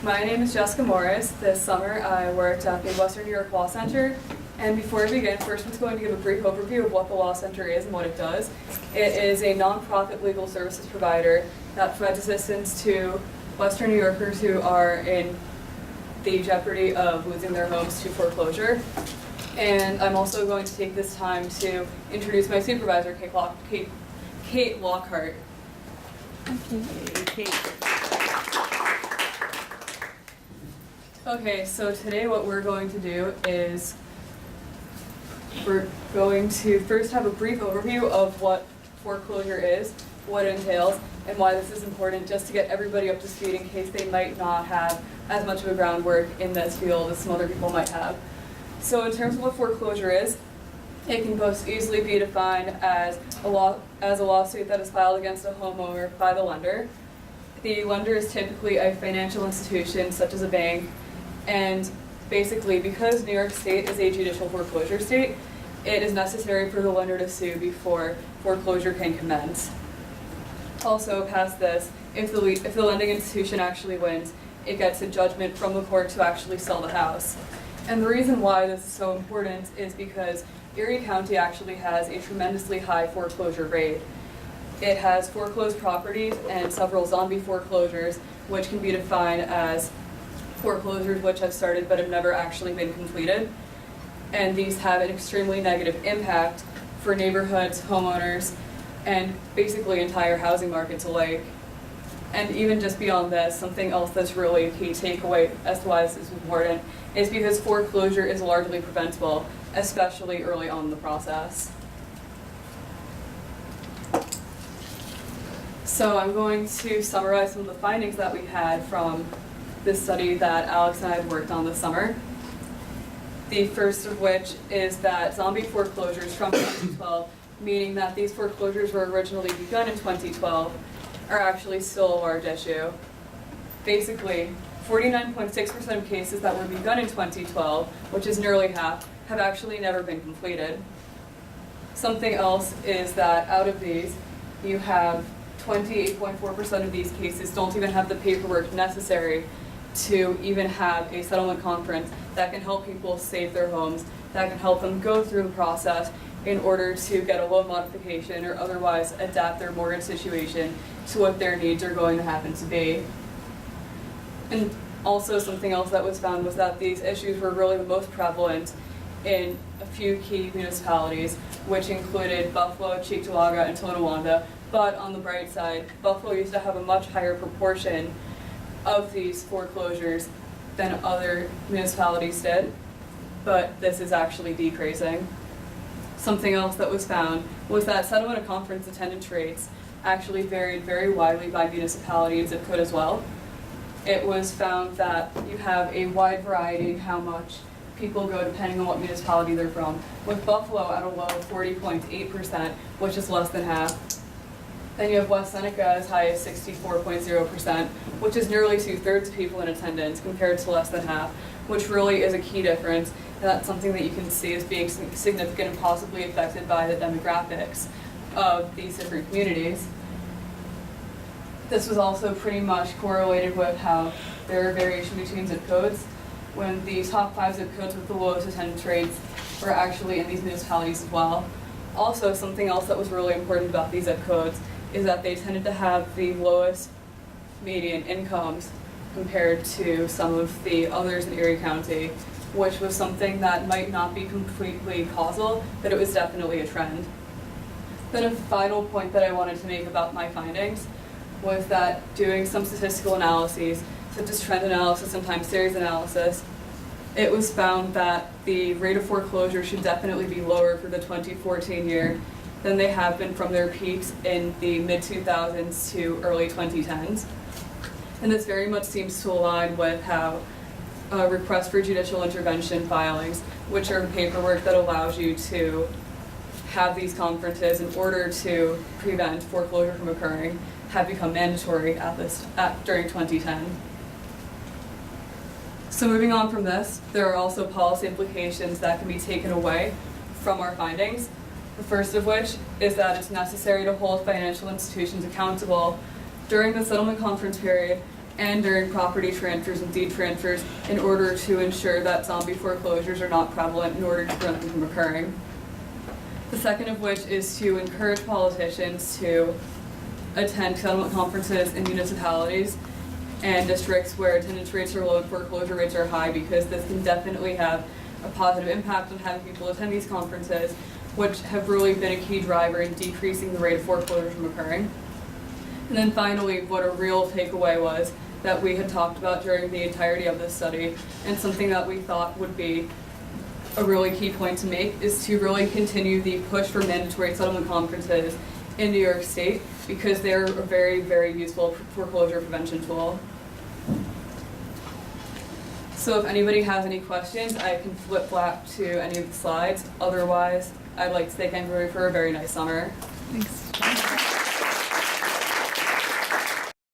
My name is Jessica Morris. This summer I worked at the Western New York Law Center. And before I begin, first I'm going to give a brief overview of what the Law Center is and what it does. It is a nonprofit legal services provider that provides assistance to Western New Yorkers who are in the jeopardy of losing their homes to foreclosure. And I'm also going to take this time to introduce my supervisor, Kate Lockhart. Okay, so today what we're going to do is we're going to first have a brief overview of what foreclosure is, what it entails, and why this is important, just to get everybody up to speed in case they might not have as much of a groundwork in this field as some other people might have. So in terms of what foreclosure is, it can most easily be defined as a lawsuit that is filed against a homeowner by the lender. The lender is typically a financial institution such as a bank, and basically because New York State is a judicial foreclosure state, it is necessary for the lender to sue before foreclosure can commence. Also, past this, if the lending institution actually wins, it gets a judgment from the court to actually sell the house. And the reason why this is so important is because Erie County actually has a tremendously high foreclosure rate. It has foreclosed properties and several zombie foreclosures, which can be defined as foreclosures which have started but have never actually been completed. And these have an extremely negative impact for neighborhoods, homeowners, and basically entire housing markets alike. And even just beyond this, something else that's really a key takeaway as to why this is important is because foreclosure is largely preventable, especially early on in the process. So I'm going to summarize some of the findings that we had from this study that Alex and I have worked on this summer. The first of which is that zombie foreclosures from 2012, meaning that these foreclosures were originally begun in 2012, are actually still a large issue. Basically, 49.6% of cases that were begun in 2012, which is nearly half, have actually never been completed. Something else is that out of these, you have 28.4% of these cases don't even have the paperwork necessary to even have a settlement conference that can help people save their homes, that can help them go through the process in order to get a loan modification or otherwise adapt their mortgage situation to what their needs are going to happen to be. And also something else that was found was that these issues were really the most prevalent in a few key municipalities, which included Buffalo, Cheektowaga, and Tonawanda. But on the bright side, Buffalo used to have a much higher proportion of these foreclosures than other municipalities did, but this is actually decreasing. Something else that was found was that settlement and conference attendance rates actually varied very widely by municipality and zip code as well. It was found that you have a wide variety of how much people go depending on what municipality they're from, with Buffalo at a low of 40.8%, which is less than half. Then you have West Seneca as high as 64.0%, which is nearly 2/3 of people in attendance compared to less than half, which really is a key difference. And that's something that you can see as being significant and possibly affected by the demographics of these different communities. This was also pretty much correlated with how there are variation between zip codes, when the top 5 zip codes with the lowest attendance rates were actually in these municipalities as well. Also, something else that was really important about these zip codes is that they tended to have the lowest median incomes compared to some of the others in Erie County, which was something that might not be completely causal, but it was definitely a trend. Then a final point that I wanted to make about my findings was that doing some statistical analyses, such as trend analysis and time series analysis, it was found that the rate of foreclosure should definitely be lower for the 2014 year than they have been from their peaks in the mid-2000s to early 2010s. And this very much seems to align with how requests for judicial intervention filings, which are paperwork that allows you to have these conferences in order to prevent foreclosure from occurring, have become mandatory during 2010. So moving on from this, there are also policy implications that can be taken away from our findings. The first of which is that it's necessary to hold financial institutions accountable during the settlement conference period and during property transfers and deed transfers in order to ensure that zombie foreclosures are not prevalent in order to prevent them from occurring. The second of which is to encourage politicians to attend settlement conferences in municipalities and districts where attendance rates are low and foreclosure rates are high, because this can definitely have a positive impact on having people attend these conferences, which have really been a key driver in decreasing the rate of foreclosures from occurring. And then finally, what a real takeaway was that we had talked about during the entirety of this study, and something that we thought would be a really key point to make, is to really continue the push for mandatory settlement conferences in New York State, because they're a very, very useful foreclosure prevention tool. So if anybody has any questions, I can flip-flap to any of the slides. Otherwise, I'd like to thank everybody for a very nice summer. Thanks.